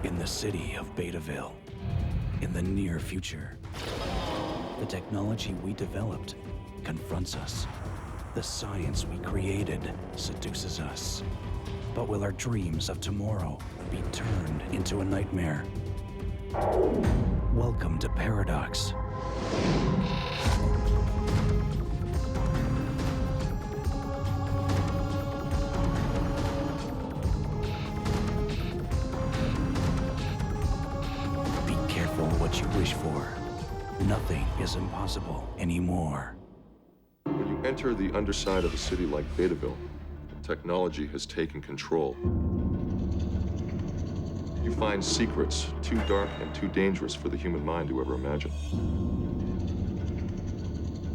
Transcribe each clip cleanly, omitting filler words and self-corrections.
In the city of Betaville, in the near future, the technology we developed confronts us. The science we created seduces us. But will our dreams of tomorrow be turned into a nightmare? Welcome to Paradox. Be careful what you wish for. Nothing is impossible anymore. When you enter the underside of a city like Betaville, technology has taken control. You find secrets too dark and too dangerous for the human mind to ever imagine.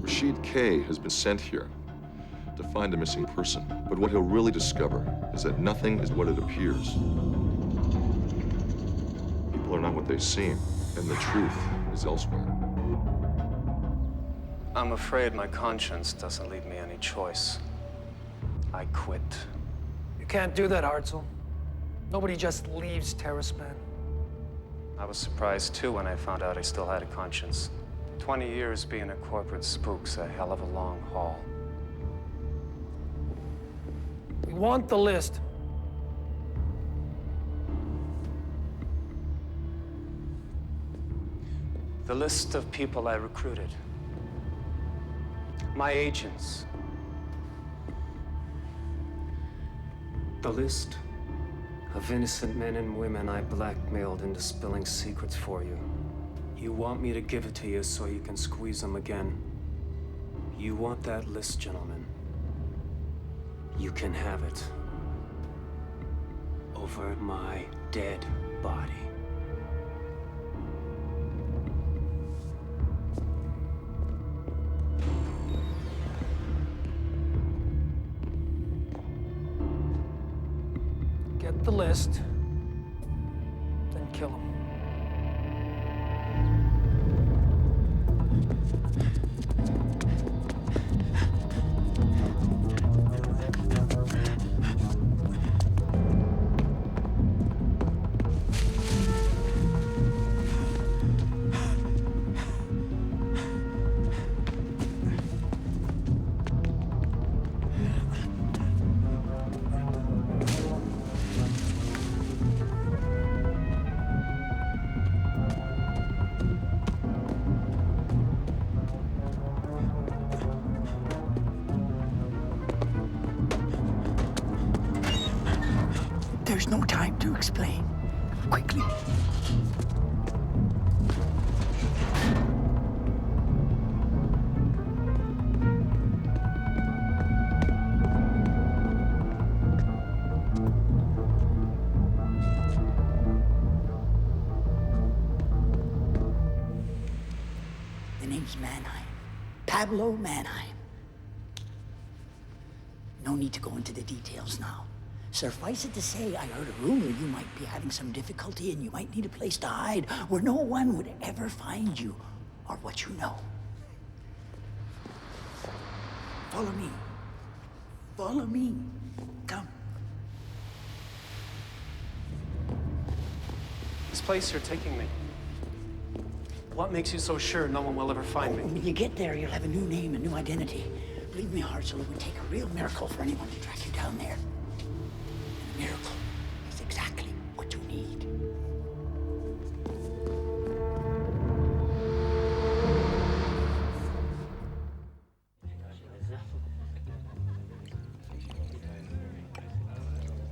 Rashid K has been sent here to find a missing person, but what he'll really discover is that nothing is what it appears. People are not what they seem, and the truth is elsewhere. I'm afraid my conscience doesn't leave me any choice. I quit. You can't do that, Hartzell. Nobody just leaves Terraspan. I was surprised, too, when I found out I still had a conscience. 20 years being a corporate spook's a hell of a long haul. We want the list. The list of people I recruited. My agents. The list of innocent men and women I blackmailed into spilling secrets for you. You want me to give it to you so you can squeeze them again. You want that list, gentlemen. You can have it. Over my dead body. Get the list, then kill him. There's no time to explain. Quickly. The name's Mannheim. Pablo Mannheim. No need to go into the details now. Suffice it to say, I heard a rumor you might be having some difficulty and you might need a place to hide where no one would ever find you or what you know. Follow me. Follow me. Come. This place you're taking me. What makes you so sure no one will ever find me? When you get there, you'll have a new name, a new identity. Believe me, Hartzell, it would take a real miracle for anyone to track you down there. Miracle is exactly what you need.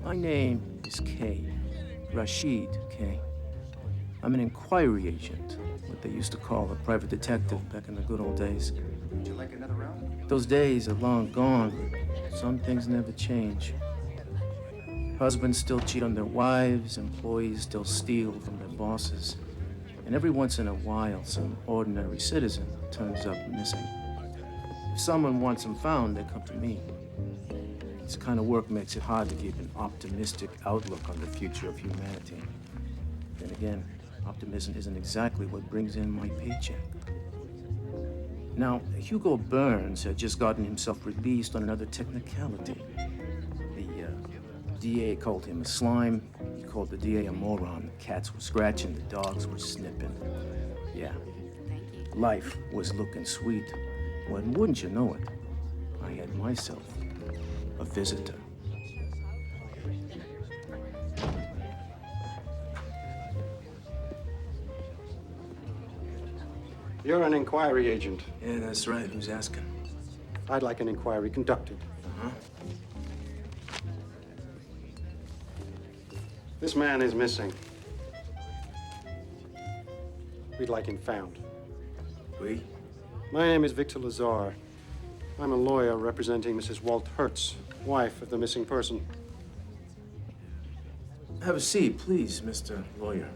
My name is K. Rashid K. I'm an inquiry agent, what they used to call a private detective back in the good old days. Would you like another round? Those days are long gone, but some things never change. Husbands still cheat on their wives, employees still steal from their bosses, and every once in a while, some ordinary citizen turns up missing. If someone wants them found, they come to me. This kind of work makes it hard to keep an optimistic outlook on the future of humanity. Then again, optimism isn't exactly what brings in my paycheck. Now, Hugo Burns had just gotten himself released on another technicality. The DA called him a slime, he called the DA a moron. The cats were scratching, the dogs were snipping. Yeah. Life was looking sweet. When wouldn't you know it? I had myself a visitor. You're an inquiry agent. Yeah, that's right. Who's asking? I'd like an inquiry conducted. Uh-huh. This man is missing. We'd like him found. We? My name is Victor Lazar. I'm a lawyer representing Mrs. Walt Hertz, wife of the missing person. Have a seat, please, Mr. Lawyer.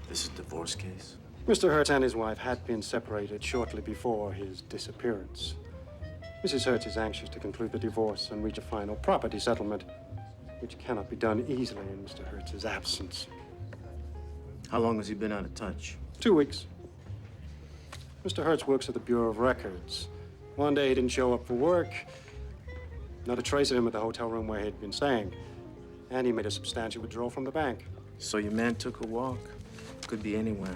This is a divorce case? Mr. Hertz and his wife had been separated shortly before his disappearance. Mrs. Hertz is anxious to conclude the divorce and reach a final property settlement, which cannot be done easily in Mr. Hertz's absence. How long has he been out of touch? 2 weeks. Mr. Hertz works at the Bureau of Records. One day he didn't show up for work. Not a trace of him at the hotel room where he'd been staying. And he made a substantial withdrawal from the bank. So your man took a walk? Could be anywhere.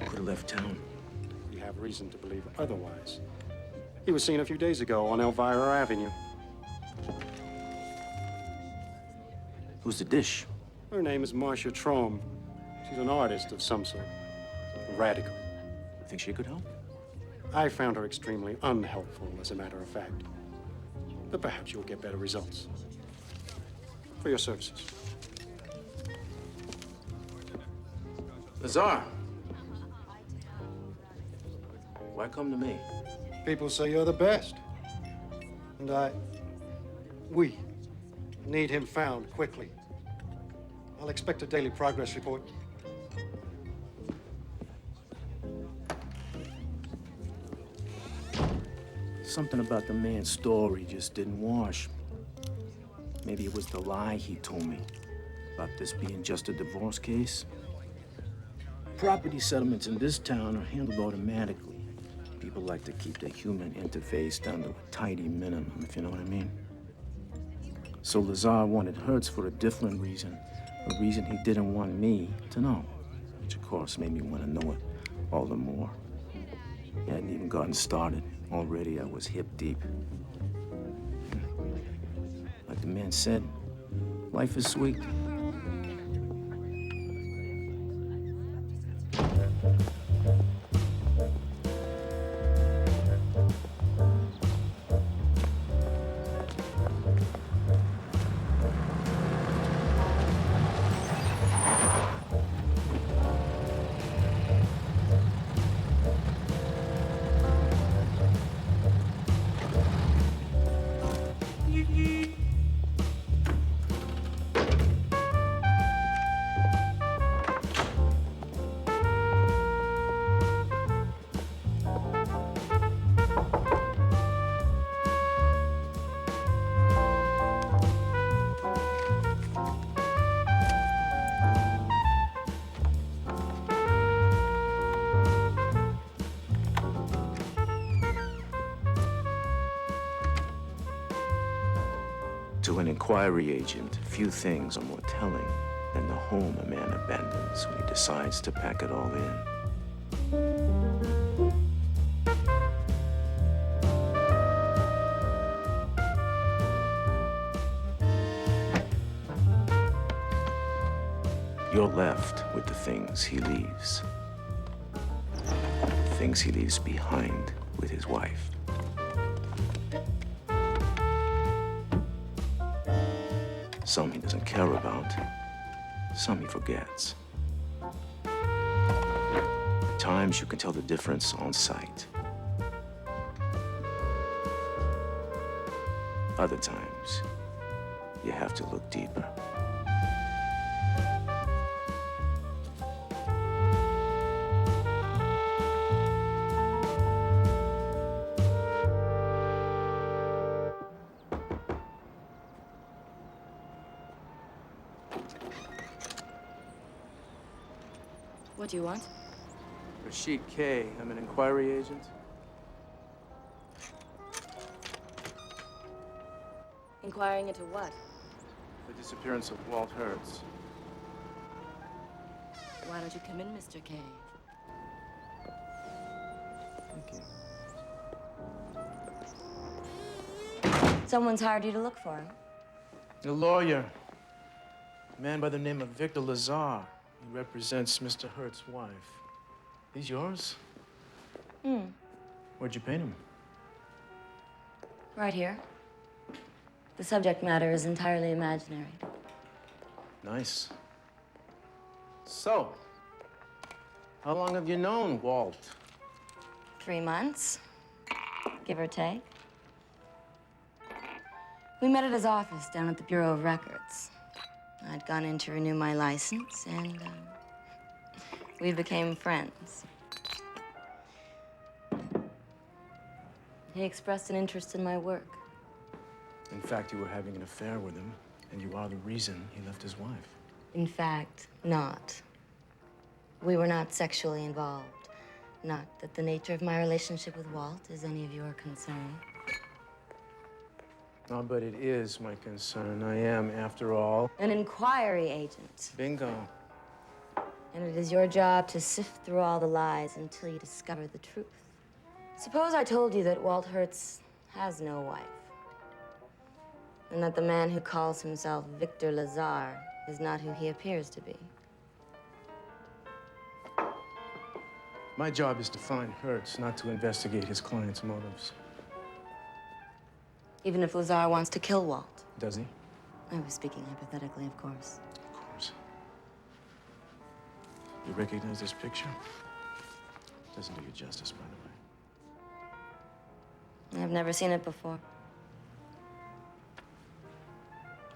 Could have left town. We have reason to believe otherwise. He was seen a few days ago on Elvira Avenue. Who's the dish? Her name is Marcia Trome. She's an artist of some sort. A radical. Think she could help? I found her extremely unhelpful, as a matter of fact. But perhaps you'll get better results. For your services. Lazar! Why come to me? People say you're the best. And we need him found quickly. I'll expect a daily progress report. Something about the man's story just didn't wash. Maybe it was the lie he told me about this being just a divorce case. Property settlements in this town are handled automatically. People like to keep the human interface down to a tidy minimum, if you know what I mean. So Lazar wanted Hertz for a different reason, a reason he didn't want me to know, which of course made me want to know it all the more. He hadn't even gotten started. Already I was hip deep. Like the man said, life is sweet. To an inquiry agent, few things are more telling than the home a man abandons when he decides to pack it all in. You're left with the things he leaves. The things he leaves behind with his wife. Some he doesn't care about, some he forgets. At times you can tell the difference on sight. Other times, you have to look deeper. What do you want? Rashid K. I'm an inquiry agent. Inquiring into what? The disappearance of Walt Hertz. Why don't you come in, Mr. K? Thank you. Someone's hired you to look for him. A lawyer. A man by the name of Victor Lazar. He represents Mr. Hertz's wife. He's yours? Where'd you paint him? Right here. The subject matter is entirely imaginary. Nice. So, how long have you known Walt? 3 months, give or take. We met at his office down at the Bureau of Records. I'd gone in to renew my license, and we became friends. He expressed an interest in my work. In fact, you were having an affair with him, and you are the reason he left his wife. In fact, not. We were not sexually involved. Not that the nature of my relationship with Walt is any of your concern. Oh, but it is my concern. I am, after all. An inquiry agent. Bingo. And it is your job to sift through all the lies until you discover the truth. Suppose I told you that Walt Hertz has no wife. And that the man who calls himself Victor Lazar is not who he appears to be. My job is to find Hertz, not to investigate his client's motives. Even if Lazar wants to kill Walt. Does he? I was speaking hypothetically, of course. Of course. You recognize this picture? Doesn't do you justice, by the way. I've never seen it before.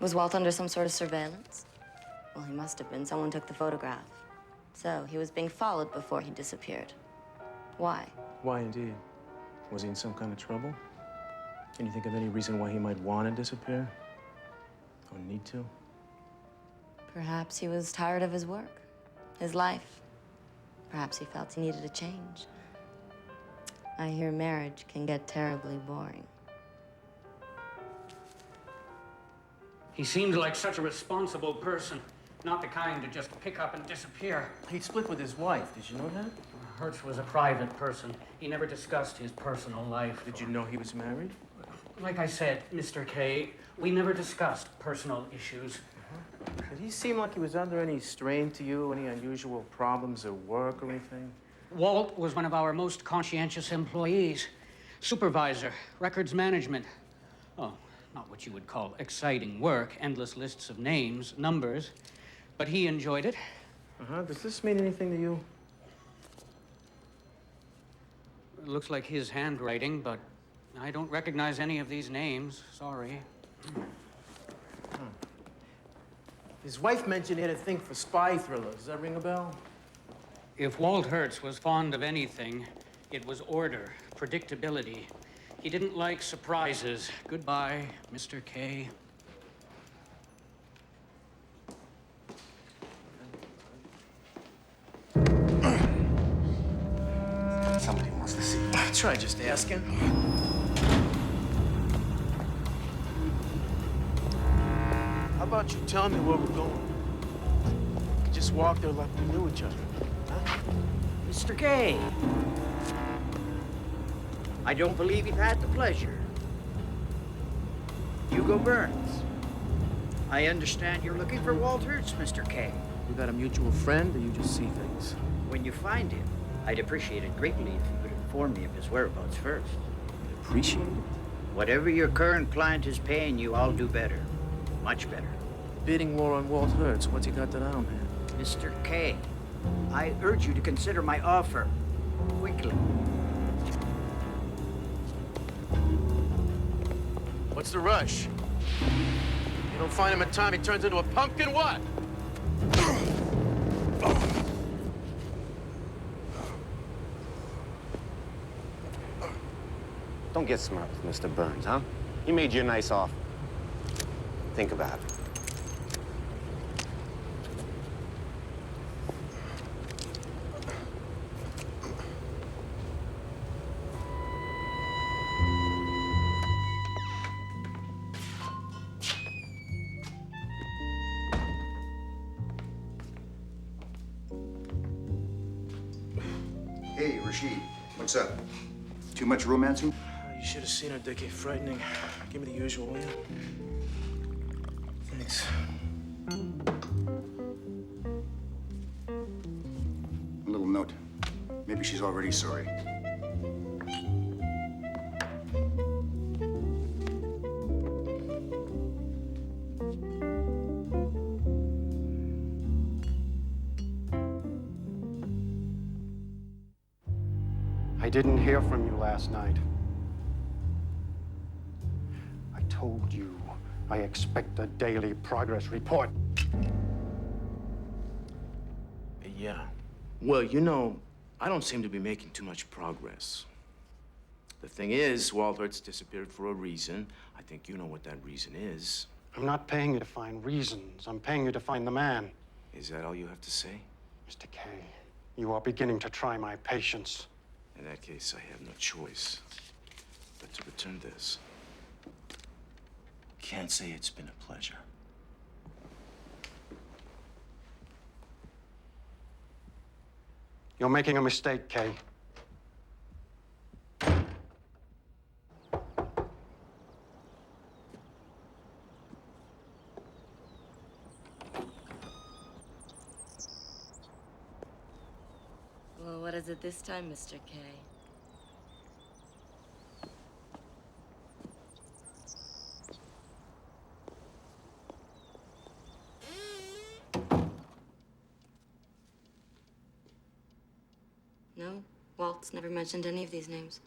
Was Walt under some sort of surveillance? Well, he must have been. Someone took the photograph. So, he was being followed before he disappeared. Why? Why, indeed? Was he in some kind of trouble? Can you think of any reason why he might want to disappear? Or need to? Perhaps he was tired of his work, his life. Perhaps he felt he needed a change. I hear marriage can get terribly boring. He seemed like such a responsible person. Not the kind to just pick up and disappear. He split with his wife. Did you know that? Hertz was a private person. He never discussed his personal life. Did you know he was married? Like I said, Mr. K, we never discussed personal issues. Did he seem like he was under any strain to you? Any unusual problems at work or anything? Walt was one of our most conscientious employees. Supervisor, records management. Oh, not what you would call exciting work, endless lists of names, numbers. But he enjoyed it. Does this mean anything to you? It looks like his handwriting, but I don't recognize any of these names. Sorry. His wife mentioned he had a thing for spy thrillers. Does that ring a bell? If Walt Hertz was fond of anything, it was order, predictability. He didn't like surprises. Goodbye, Mr. K. Somebody wants to see you. Try just asking. How about you tell me where we're going? We could just walk there like we knew each other. Huh? Mr. K. I don't believe you've had the pleasure. Hugo Burns. I understand you're looking for Walt Hertz, Mr. K. You got a mutual friend, or you just see things? When you find him, I'd appreciate it greatly if you could inform me of his whereabouts first. Appreciate it? Whatever your current client is paying you, I'll do better. Much better. Bidding war on Walt Hertz. What's he got to down, man? Mr. K, I urge you to consider my offer. Quickly. What's the rush? You don't find him in time, he turns into a pumpkin, what? Don't get smart with Mr. Burns, huh? He made you a nice offer. Think about it. Hey, Rashid, what's up? Too much romancing? You should have seen her, Dickie. Frightening. Give me the usual, will you? Thanks. A little note. Maybe she's already sorry. I didn't hear from you last night. I told you I expect a daily progress report. Yeah. Well, you know, I don't seem to be making too much progress. The thing is, Walt Hertz disappeared for a reason. I think you know what that reason is. I'm not paying you to find reasons. I'm paying you to find the man. Is that all you have to say? Mr. K, you are beginning to try my patience. In that case, I have no choice but to return this. Can't say it's been a pleasure. You're making a mistake, Kay. Well, what is it this time, Mr. K? No, Walt's never mentioned any of these names.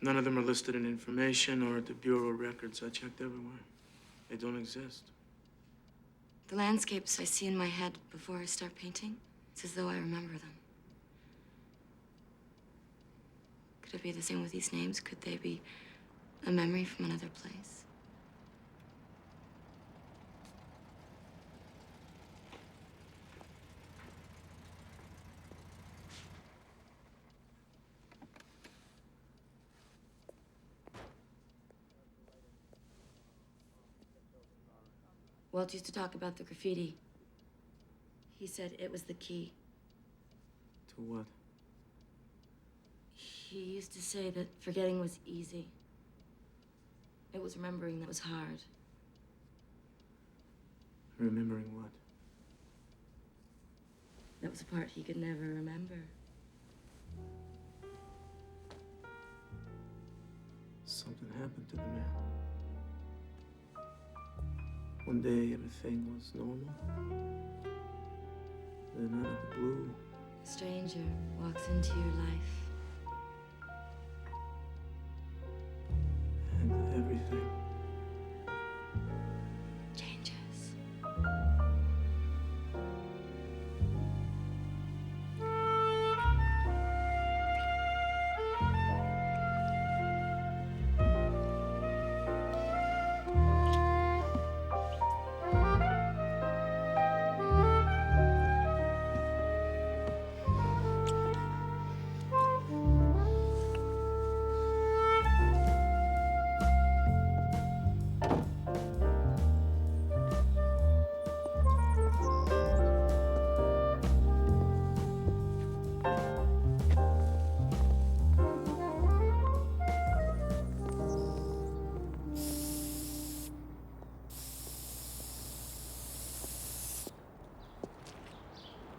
None of them are listed in information or at the Bureau records. I checked everywhere. They don't exist. The landscapes I see in my head before I start painting, it's as though I remember them. Could it be the same with these names? Could they be a memory from another place? Walt used to talk about the graffiti. He said it was the key. To what? He used to say that forgetting was easy. It was remembering that was hard. Remembering what? That was the part he could never remember. Something happened to the man. One day, everything was normal. Then out of the blue... A stranger walks into your life. And everything... changes.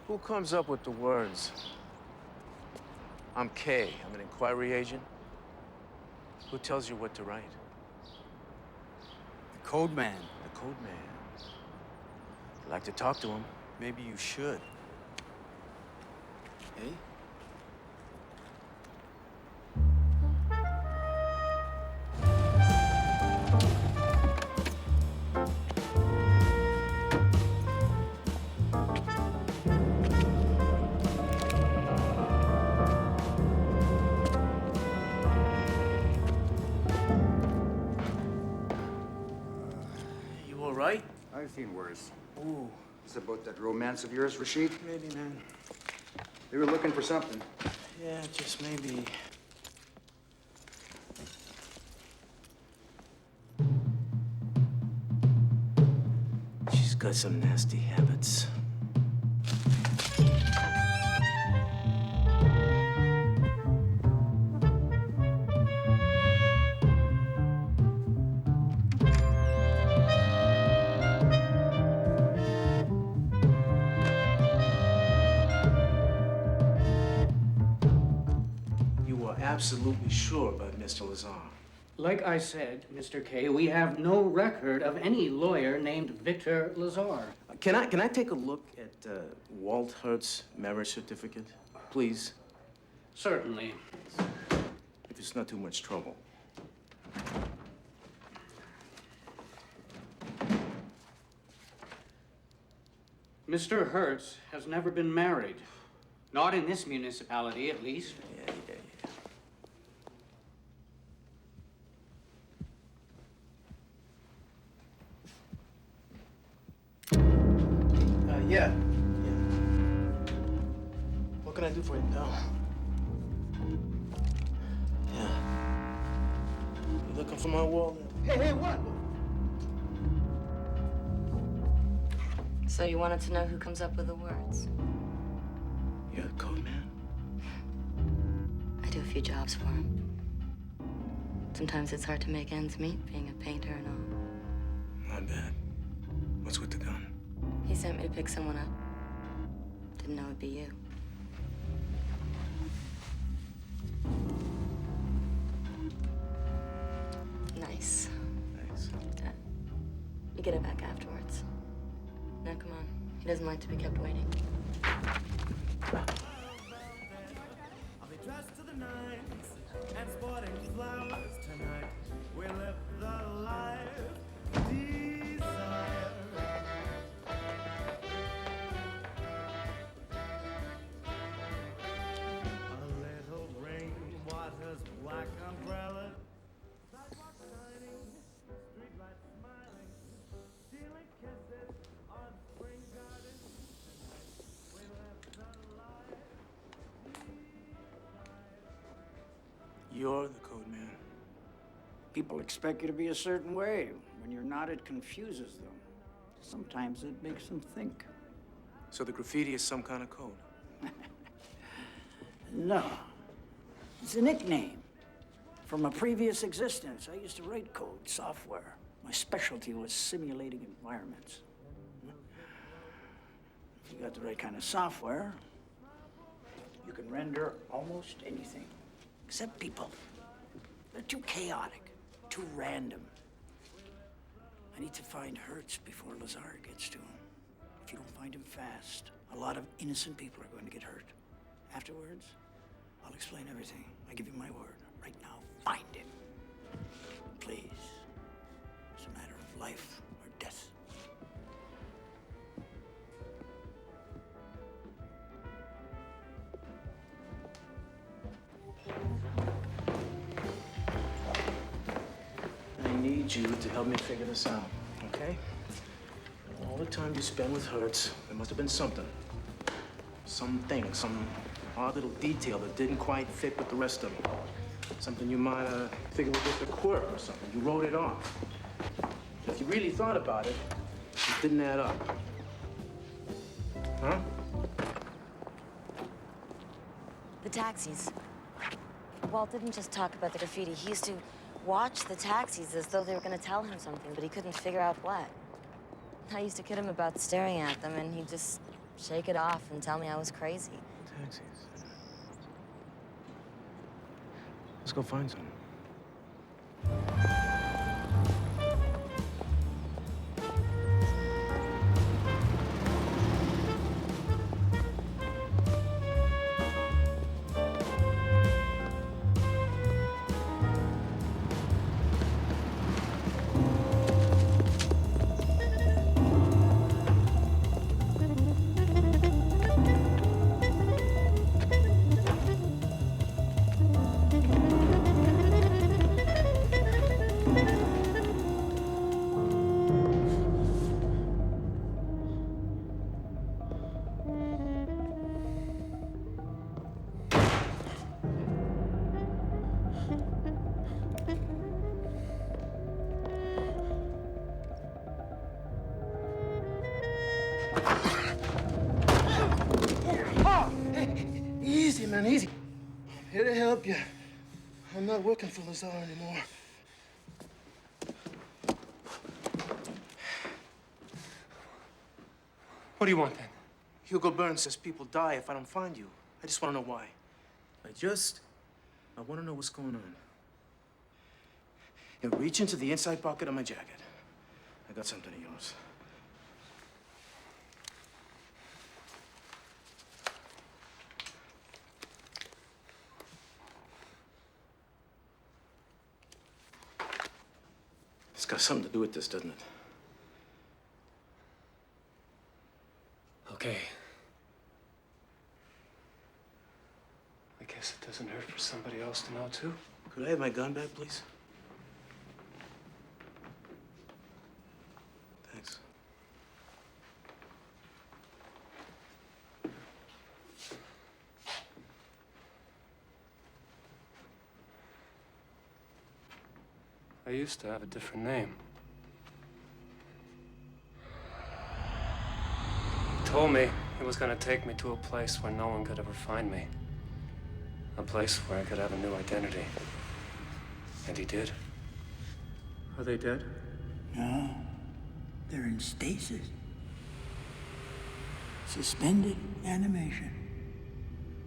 Who comes up with the words? I'm Kay. I'm an inquiry agent. Who tells you what to write? The code man. The code man. I'd like to talk to him. Maybe you should. Eh? Right? I've seen worse. Ooh. It's about that romance of yours, Rashid? Maybe, man. They were looking for something. Yeah, just maybe. She's got some nasty habits. absolutely sure about Mr. Lazar? Like I said, Mr. K, we have no record of any lawyer named Victor Lazar. Can I take a look at Walt Hurt's marriage certificate, please? Certainly. If it's not too much trouble. Mr. Hertz has never been married. Not in this municipality, at least. Yeah. Yeah. What can I do for you, pal? Yeah. You looking for my wall? Hey, what? So you wanted to know who comes up with the words? You're the code man? I do a few jobs for him. Sometimes it's hard to make ends meet, being a painter and all. Not bad. What's with the gun? He sent me to pick someone up. Didn't know it'd be you. Nice. Thanks. You get it back afterwards. Now, come on. He doesn't like to be kept waiting. I'll be dressed to the nines and sporting flowers tonight. We live the life desire. A little rain waters black umbrella. Sidewalk shining, streetlights smiling, stealing kisses on spring gardens. We live the life You're the code man. People expect you to be a certain way. When you're not, it confuses them. Sometimes it makes them think. So the graffiti is some kind of code? No. It's a nickname from a previous existence. I used to write code, software. My specialty was simulating environments. If you got the right kind of software, you can render almost anything. Except people. They're too chaotic, too random. I need to find Hertz before Lazar gets to him. If you don't find him fast, a lot of innocent people are going to get hurt. Afterwards, I'll explain everything. I give you my word. Right now, find him. Please. It's a matter of life or death. I need you to help me figure this out, okay? All the time you spend with Hertz, there must have been something. Something, some odd little detail that didn't quite fit with the rest of them. Something you might figure was just a quirk or something. You wrote it off. If you really thought about it, it didn't add up. Huh? The taxis. Walt didn't just talk about the graffiti. He used to watch the taxis as though they were going to tell him something, but he couldn't figure out what. I used to kid him about staring at them, and he'd just shake it off and tell me I was crazy. Taxis. Let's go find some. Easy, man, easy. I'm here to help you. I'm not working for Lazar anymore. What do you want then? Hugo Burns says people die if I don't find you. I just want to know why. I just I want to know what's going on. Here, reach into the inside pocket of my jacket. I got something of yours. It's got something to do with this, doesn't it? Okay. I guess it doesn't hurt for somebody else to know, too. Could I have my gun back, please? Thanks. I used to have a different name. He told me he was gonna take me to a place where no one could ever find me. A place where I could have a new identity. And he did. Are they dead? No, they're in stasis. Suspended animation.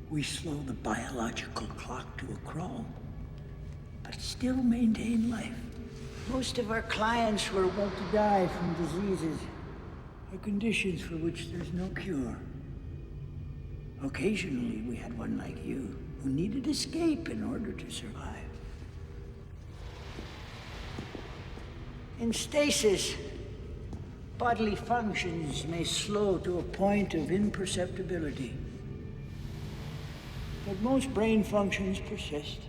We slow the biological clock to a crawl, but still maintain life. Most of our clients were about to die from diseases or conditions for which there's no cure. Occasionally, we had one like you who needed escape in order to survive. In stasis, bodily functions may slow to a point of imperceptibility. But most brain functions persist.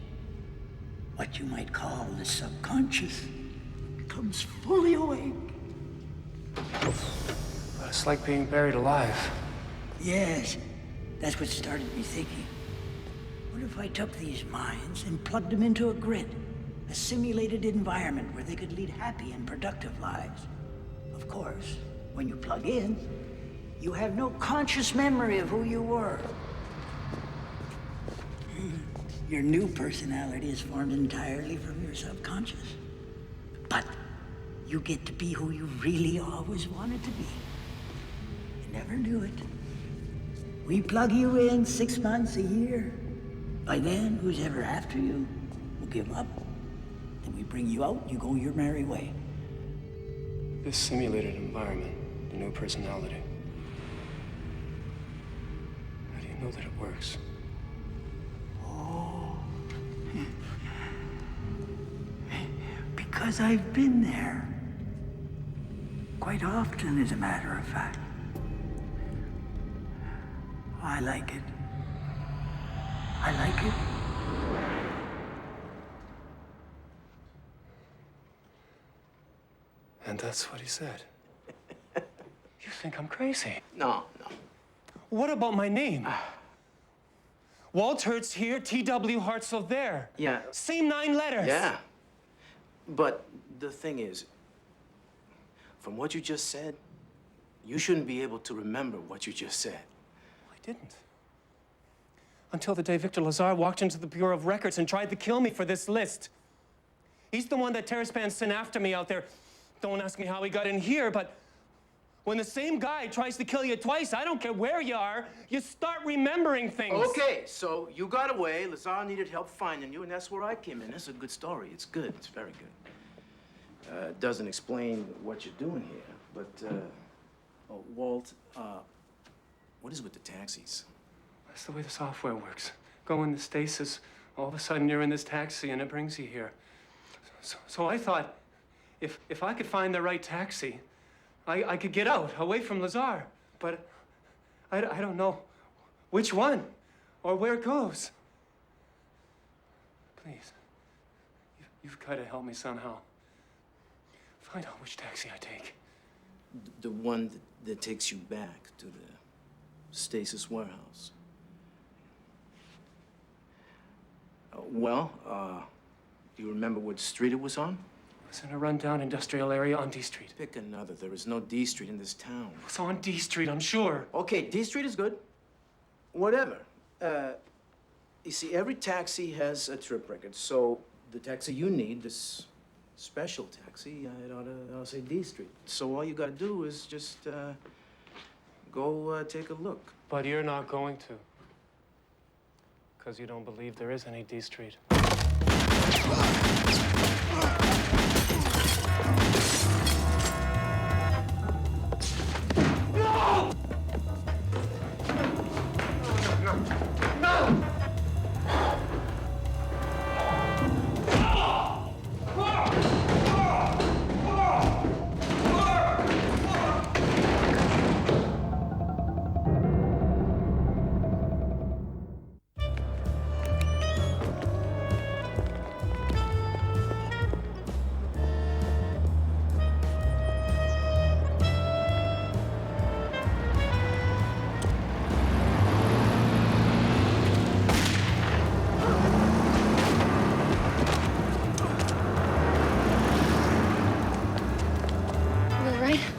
What you might call the subconscious comes fully awake. But it's like being buried alive. Yes, that's what started me thinking. What if I took these minds and plugged them into a grid? A simulated environment where they could lead happy and productive lives. Of course, when you plug in, you have no conscious memory of who you were. Your new personality is formed entirely from your subconscious. But you get to be who you really always wanted to be. You never knew it. We plug you in 6 months, a year. By then, who's ever after you will give up. Then we bring you out, you go your merry way. This simulated environment, the new personality. How do you know that it works? Because I've been there. Quite often, as a matter of fact. I like it. I like it. And that's what he said. You think I'm crazy? No. What about my name? Walt Hertz here, T.W. Hartzell there. Yeah. Same 9 letters. Yeah. But the thing is, from what you just said, you shouldn't be able to remember what you just said. I didn't. Until the day Victor Lazar walked into the Bureau of Records and tried to kill me for this list. He's the one that Terraspan sent after me out there. Don't ask me how he got in here, but when the same guy tries to kill you twice, I don't care where you are, you start remembering things. Okay, so you got away, Lazar needed help finding you, and that's where I came in. That's a good story. It's good. It's very good. It doesn't explain what you're doing here, but, Walt, what is with the taxis? That's the way the software works. Go into stasis, all of a sudden you're in this taxi and it brings you here. So I thought, if I could find the right taxi, I could get out, away from Lazar. But I don't know which one or where it goes. Please, you've got to help me somehow. Find out which taxi I take. The one that takes you back to the stasis warehouse. Do you remember what street it was on? It was in a rundown industrial area on D Street. Pick another. There is no D Street in this town. It's on D Street, I'm sure. Okay, D Street is good. Whatever. You see, every taxi has a trip record, so the taxi you need, this special taxi, it ought to say D Street. So all you gotta do is just go take a look. But you're not going to. Because you don't believe there is any D Street.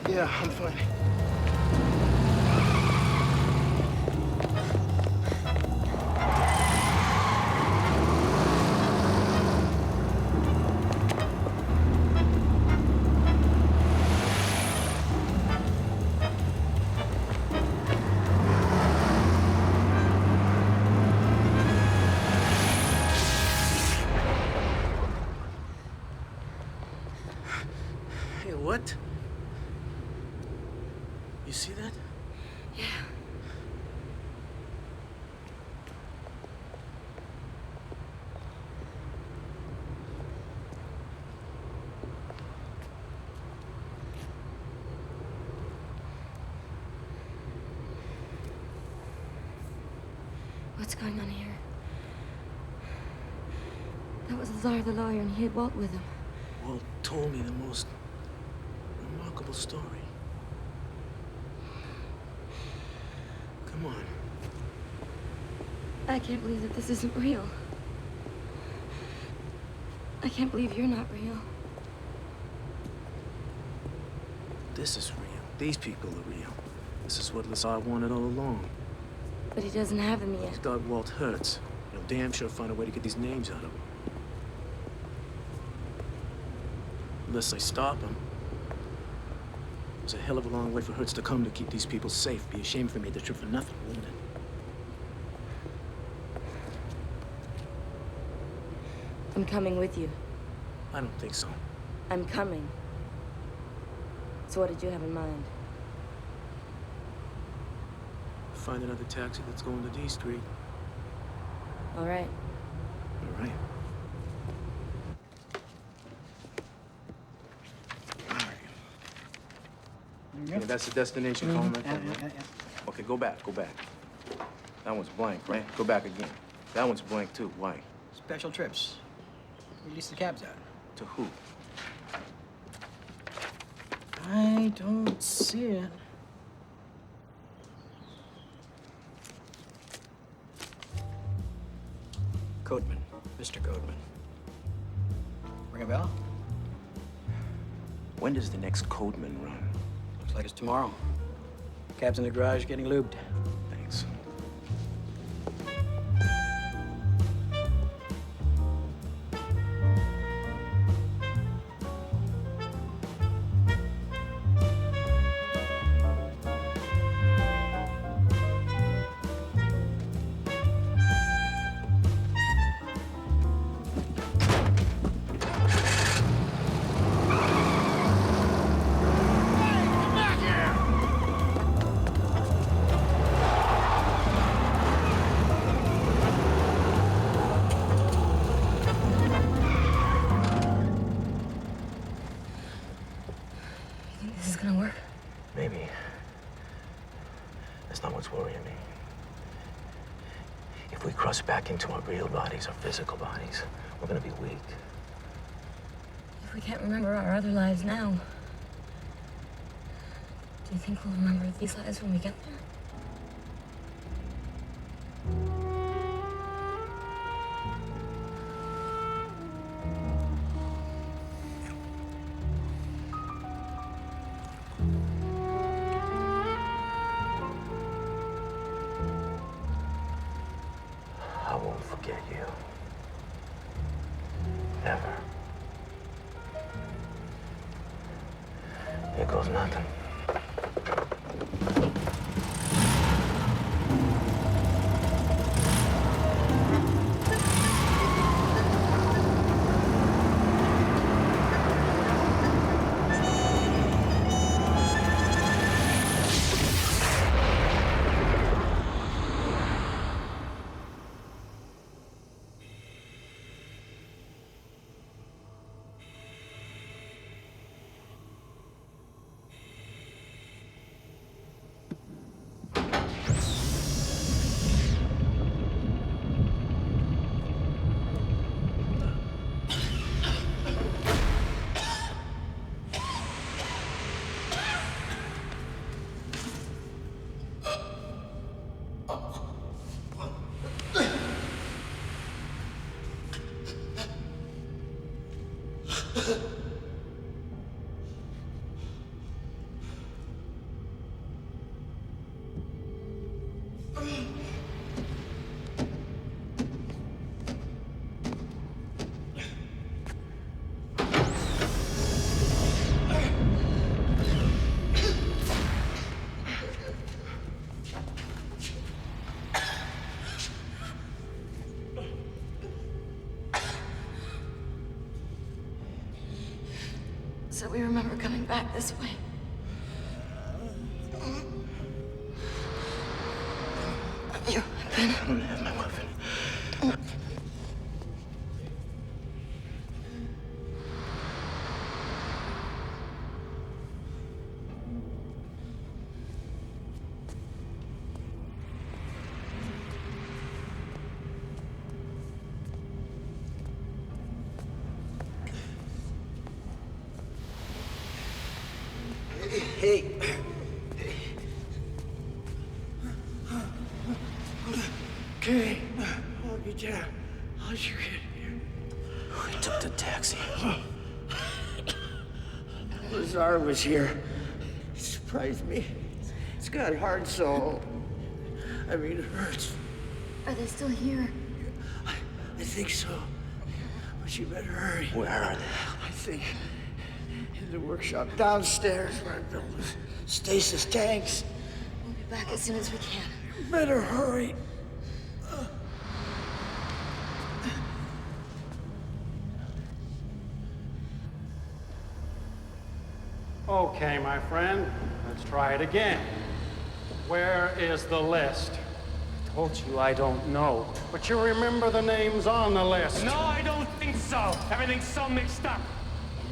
Yeah, I'm fine. Hey, what? You see that? Yeah. What's going on here? That was Lazar the lawyer, and he had Walt with him. Walt told me the most remarkable story. Come on. I can't believe that this isn't real. I can't believe you're not real. This is real. These people are real. This is what Lazar wanted all along. But he doesn't have them He's yet. got Walt Hertz. He'll damn sure find a way to get these names out of him. Unless I stop him. It's a hell of a long way for Hertz to come to keep these people safe. Be a shame if he made the trip for nothing, wouldn't it? I'm coming with you. I don't think so. I'm coming. So what did you have in mind? Find another taxi that's going to D Street. All right. All right. Yeah, that's the destination column right there, yeah? Okay, go back, go back. That one's blank, right? Go back again. That one's blank, too. Why? Special trips. Release the cabs out. To who? I don't see it. Codeman. Mr. Codeman. Ring a bell? When does the next Codeman run? Looks like it's tomorrow. Cab's in the garage getting lubed. Thanks. This is gonna work. Maybe. That's not what's worrying me. If we cross back into our real bodies, our physical bodies, we're gonna be weak. If we can't remember our other lives now, do you think we'll remember these lives when we get there? I won't forget you. Ever. Here goes nothing. So we remember coming back this way. Your weapon. I don't have my weapon. Hey. Okay. I'll get down. How'd you get here? We took the taxi. Lazar was here. It surprised me. It's got hard soul. I mean, it hurts. Are they still here? I think so. But you better hurry. Where are they? I think in the workshop downstairs where I built the stasis tanks. We'll be back as soon as we can. You better hurry. Okay, my friend, let's try it again. Where is the list? I told you I don't know, but you remember the names on the list. No, I don't think so. Everything's so mixed up.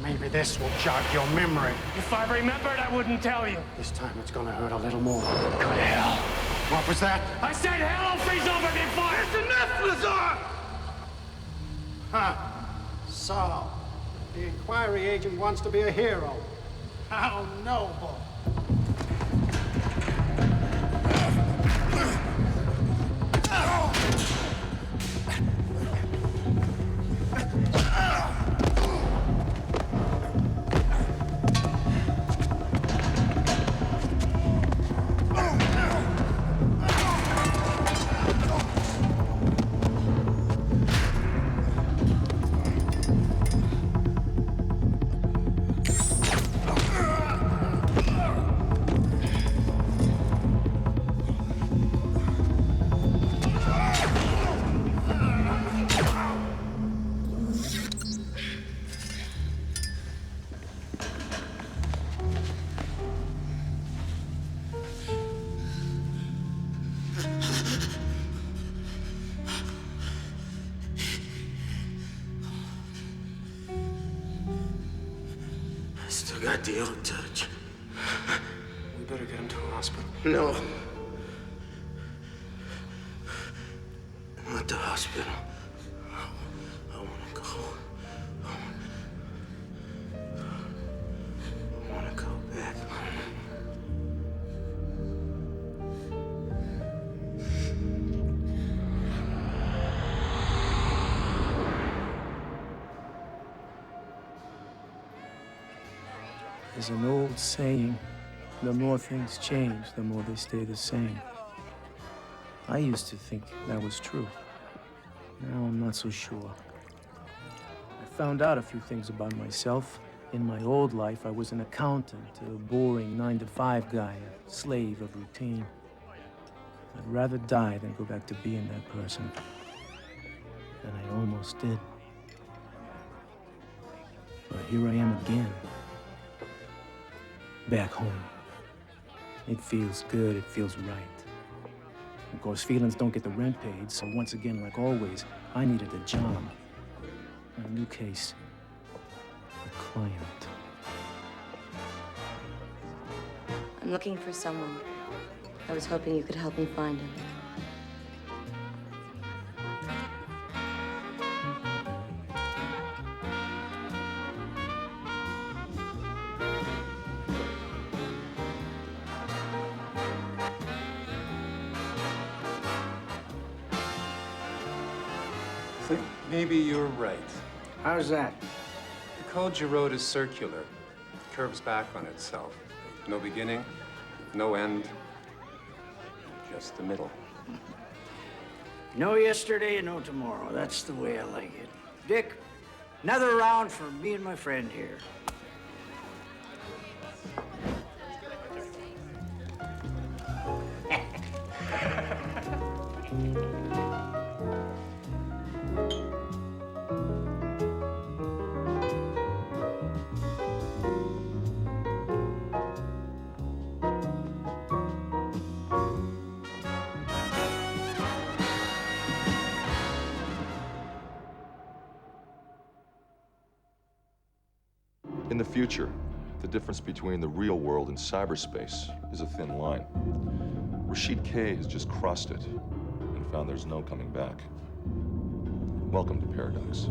Maybe this will jog your memory. If I remembered, I wouldn't tell you. This time it's gonna hurt a little more. Good hell. What was that? I said hell, freeze over before. It's enough, Lazar! Huh. So, the inquiry agent wants to be a hero. How noble. Still got the old touch. We better get him to a hospital. No. Not the hospital. I want to go. I want to go back home. There's an old saying, the more things change, the more they stay the same. I used to think that was true. Now I'm not so sure. I found out a few things about myself. In my old life, I was an accountant, a boring 9-to-5 guy, a slave of routine. I'd rather die than go back to being that person. And I almost did. But here I am again. Back home. It feels good, it feels right. Of course, feelings don't get the rent paid, so once again, like always, I needed a job. A new case. A client. I'm looking for someone. I was hoping you could help me find him. Maybe you're right. How's that? Koji road is circular, curves back on itself. No beginning, no end, just the middle. No yesterday and no tomorrow. That's the way I like it. Dick, another round for me and my friend here. In the future, the difference between the real world and cyberspace is a thin line. Rashid K has just crossed it and found there's no coming back. Welcome to Paradox.